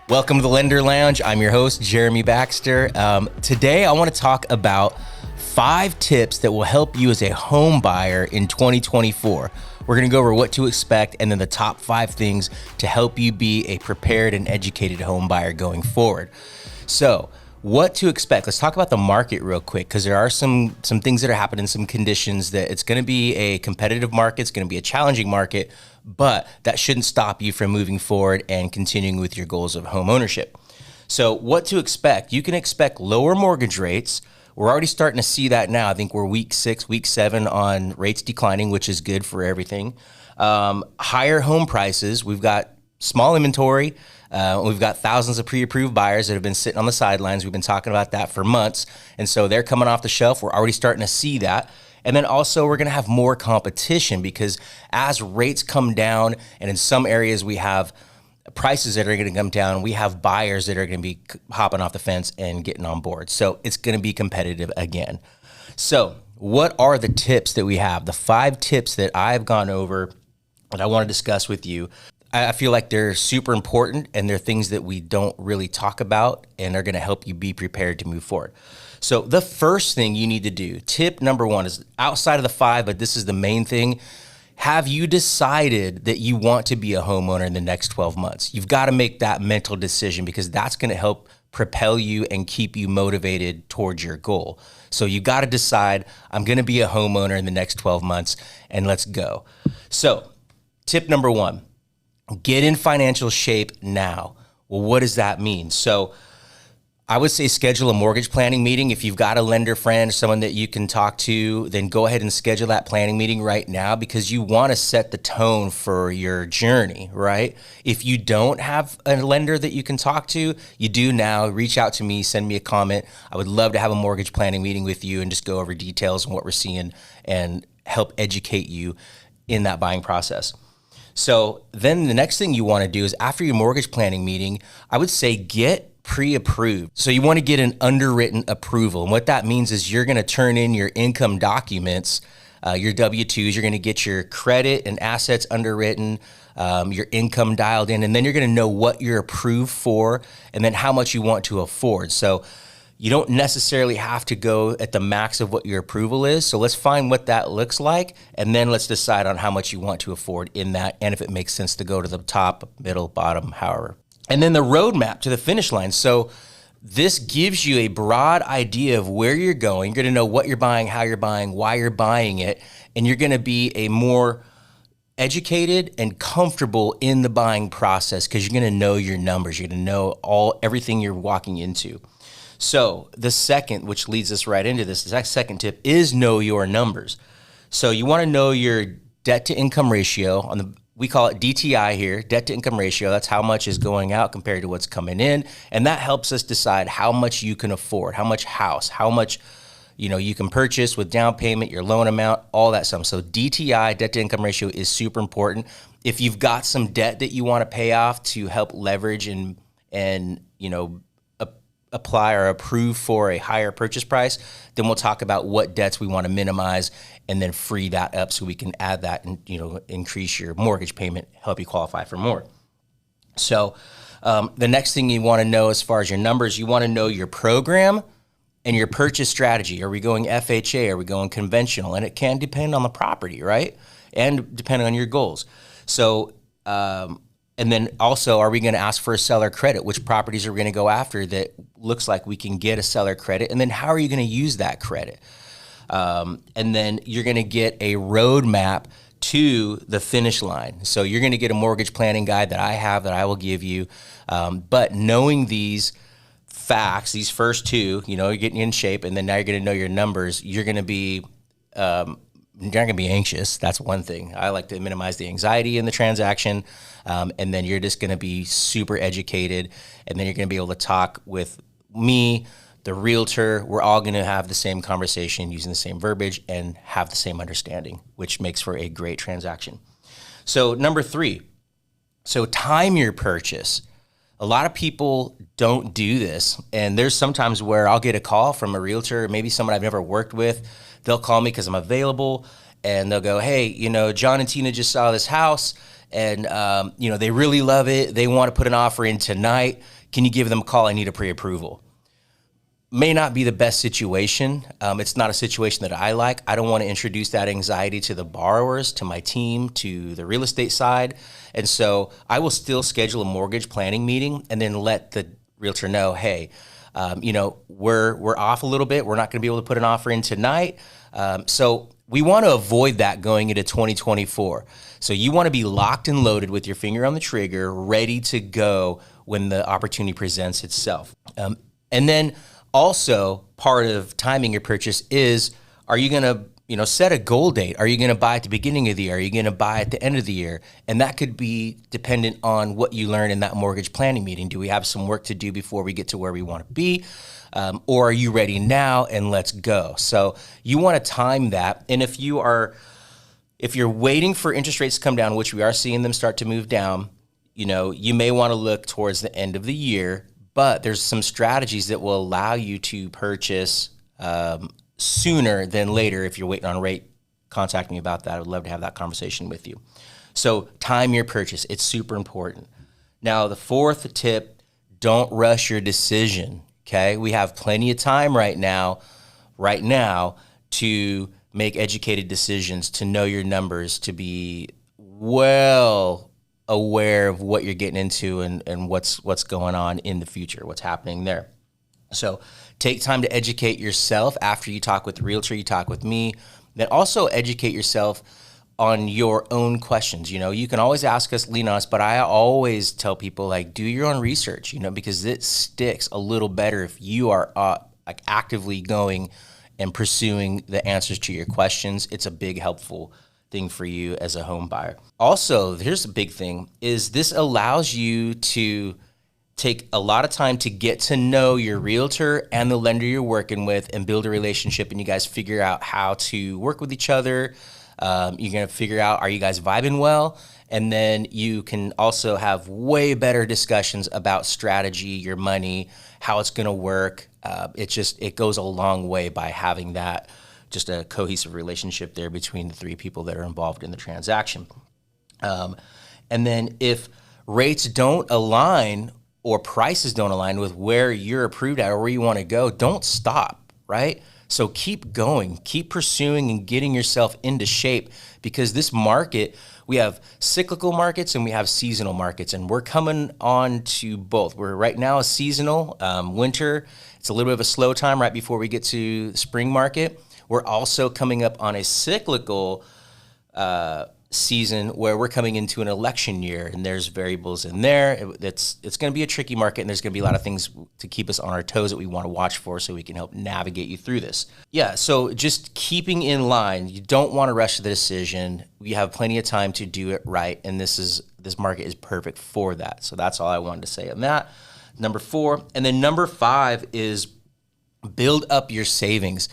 Welcome to the Lender Lounge. I'm your host, Jeremy Baxter. Today, I want to talk about 5 tips that will help you as a home buyer in 2024. We're going to go over what to expect and then the top 5 things to help you be a prepared and educated home buyer going forward. So, what to expect? Let's talk about the market real quick, because there are some things that are happening, some conditions that it's going to be a competitive market. It's going to be a challenging market, but that shouldn't stop you from moving forward and continuing with your goals of home ownership. So what to expect? You can expect lower mortgage rates. We're already starting to see that now. I think we're week 6, week 7 on rates declining, which is good for everything. Higher home prices. We've got small inventory. We've got thousands of pre-approved buyers that have been sitting on the sidelines. We've been talking about that for months. And so they're coming off the shelf. We're already starting to see that. And then also we're going to have more competition, because as rates come down, and in some areas we have prices that are going to come down, we have buyers that are going to be hopping off the fence and getting on board. So it's going to be competitive again. So what are the tips that we have? The 5 tips that I've gone over that I want to discuss with you. I feel like they're super important, and they're things that we don't really talk about and are going to help you be prepared to move forward. So the first thing you need to do, tip number 1, is outside of the 5, but this is the main thing. Have you decided that you want to be a homeowner in the next 12 months? You've got to make that mental decision, because that's going to help propel you and keep you motivated towards your goal. So you got to decide, I'm going to be a homeowner in the next 12 months, and let's go. So tip number 1. Get in financial shape now. Well, what does that mean? So I would say schedule a mortgage planning meeting. If you've got a lender friend, someone that you can talk to, then go ahead and schedule that planning meeting right now, because you want to set the tone for your journey, right? If you don't have a lender that you can talk to, you do now. Reach out to me, send me a comment. I would love to have a mortgage planning meeting with you and just go over details on what we're seeing and help educate you in that buying process. So then the next thing you want to do is, after your mortgage planning meeting, I would say get pre-approved. So you want to get an underwritten approval. And what that means is you're going to turn in your income documents, your W-2s. You're going to get your credit and assets underwritten, your income dialed in, and then you're going to know what you're approved for and then how much you want to afford. So you don't necessarily have to go at the max of what your approval is. So let's find what that looks like, and then let's decide on how much you want to afford in that, and if it makes sense to go to the top, middle, bottom, however. And then the roadmap to the finish line. So this gives you a broad idea of where you're going. You're going to know what you're buying, how you're buying, why you're buying it, and you're going to be a more educated and comfortable in the buying process, because you're going to know your numbers. You're going to know everything you're walking into. So the second, which leads us right into this, the second tip is know your numbers. So you want to know your debt to income ratio. We call it DTI here, debt to income ratio. That's how much is going out compared to what's coming in. And that helps us decide how much you can afford, how much house, how much you can purchase with down payment, your loan amount, all that stuff. So DTI, debt to income ratio, is super important. If you've got some debt that you want to pay off to help leverage and apply or approve for a higher purchase price, then we'll talk about what debts we want to minimize and then free that up so we can add that and increase your mortgage payment, help you qualify for more. So the next thing you want to know as far as your numbers, you want to know your program and your purchase strategy. Are we going FHA? Are we going conventional? And it can depend on the property, right? And depending on your goals. So and then also, are we going to ask for a seller credit? Which properties are we going to go after that looks like we can get a seller credit? And then how are you going to use that credit? And then you're going to get a roadmap to the finish line. So you're going to get a mortgage planning guide that I will give you. But knowing these facts, these first 2, you're getting in shape, and then now you're going to know your numbers. You're going to be you're not going to be anxious. That's one thing. I like to minimize the anxiety in the transaction. And then you're just going to be super educated. And then you're going to be able to talk with me, the realtor. We're all going to have the same conversation using the same verbiage and have the same understanding, which makes for a great transaction. So number 3, so time your purchase. A lot of people don't do this. And there's sometimes where I'll get a call from a realtor, maybe someone I've never worked with. They'll call me because I'm available, and they'll go, hey, John and Tina just saw this house, and they really love it. They want to put an offer in tonight. Can you give them a call? I need a pre-approval. May not be the best situation. It's not a situation that I like. I don't want to introduce that anxiety to the borrowers, to my team, to the real estate side. And so I will still schedule a mortgage planning meeting and then let the realtor know, hey, we're off a little bit. We're not going to be able to put an offer in tonight. So we want to avoid that going into 2024. So you want to be locked and loaded with your finger on the trigger, ready to go when the opportunity presents itself. And then also, part of timing your purchase is, are you going to, set a goal date? Are you going to buy at the beginning of the year? Are you going to buy at the end of the year? And that could be dependent on what you learn in that mortgage planning meeting. Do we have some work to do before we get to where we want to be? Or are you ready now and let's go? So you want to time that. And if you're waiting for interest rates to come down, which we are seeing them start to move down, you may want to look towards the end of the year. But there's some strategies that will allow you to purchase sooner than later. If you're waiting on a rate, contact me about that. I would love to have that conversation with you. So time your purchase. It's super important. Now, the fourth tip, don't rush your decision, okay? We have plenty of time right now to make educated decisions, to know your numbers, to be well aware of what you're getting into and what's going on in the future, what's happening there. So take time to educate yourself after you talk with the realtor, you talk with me. Then also educate yourself on your own questions. You can always ask us, lean on us, but I always tell people, do your own research, because it sticks a little better if you are actively going and pursuing the answers to your questions. It's a big helpful thing for you as a home buyer. Also, here's a big thing, is this allows you to take a lot of time to get to know your realtor and the lender you're working with and build a relationship, and you guys figure out how to work with each other. You're going to figure out, are you guys vibing well? And then you can also have way better discussions about strategy, your money, how it's going to work. It goes a long way by having that, just a cohesive relationship there between the three people that are involved in the transaction. And then if rates don't align or prices don't align with where you're approved at or where you want to go, don't stop, right? So keep going, keep pursuing and getting yourself into shape, because this market, we have cyclical markets and we have seasonal markets, and we're coming on to both. We're right now a seasonal, winter. It's a little bit of a slow time right before we get to the spring market. We're also coming up on a cyclical season where we're coming into an election year, and there's variables in there. It's going to be a tricky market, and there's going to be a lot of things to keep us on our toes that we want to watch for so we can help navigate you through this. Yeah, so just keeping in line. You don't want to rush the decision. We have plenty of time to do it right, and this market is perfect for that. So that's all I wanted to say on that. Number 4. And then number 5 is build up your savings,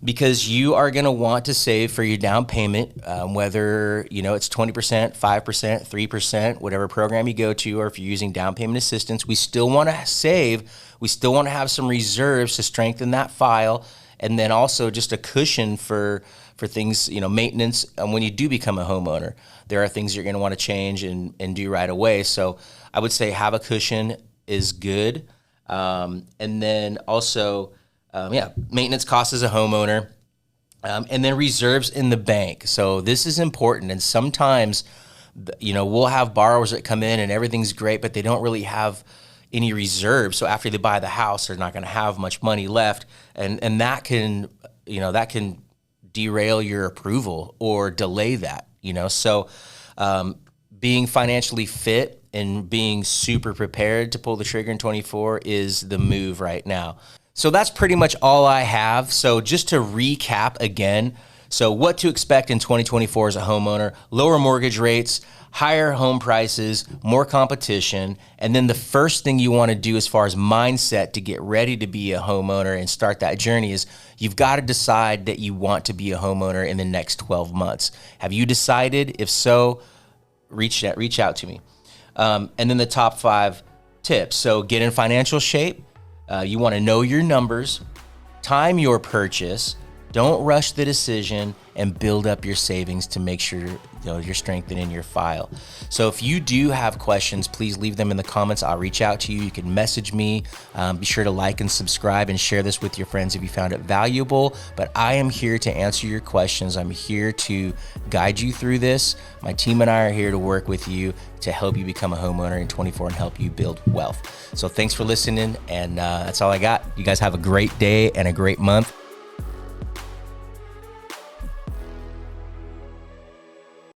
because you are going to want to save for your down payment, whether it's 20%, 5%, 3%, whatever program you go to, or if you're using down payment assistance. We still want to save. We still want to have some reserves to strengthen that file, and then also just a cushion for things, maintenance. And when you do become a homeowner, there are things you're going to want to change and do right away. So I would say have a cushion is good. And then also, maintenance costs as a homeowner, and then reserves in the bank. So this is important. And sometimes, we'll have borrowers that come in and everything's great, but they don't really have any reserves. So after they buy the house, they're not going to have much money left. And that can derail your approval or delay that, So being financially fit and being super prepared to pull the trigger in 24 is the move right now. So that's pretty much all I have. So just to recap again, so what to expect in 2024 as a homeowner: lower mortgage rates, higher home prices, more competition. And then the first thing you want to do as far as mindset to get ready to be a homeowner and start that journey is you've got to decide that you want to be a homeowner in the next 12 months. Have you decided? If so, reach out to me. And then the top 5 tips. So get in financial shape. You want to know your numbers, time your purchase, Don't rush the decision and build up your savings to make sure you're strengthening your file. So if you do have questions, please leave them in the comments. I'll reach out to you. You can message me. Be sure to like and subscribe and share this with your friends if you found it valuable. But I am here to answer your questions. I'm here to guide you through this. My team and I are here to work with you to help you become a homeowner in 24 and help you build wealth. So thanks for listening. And that's all I got. You guys have a great day and a great month.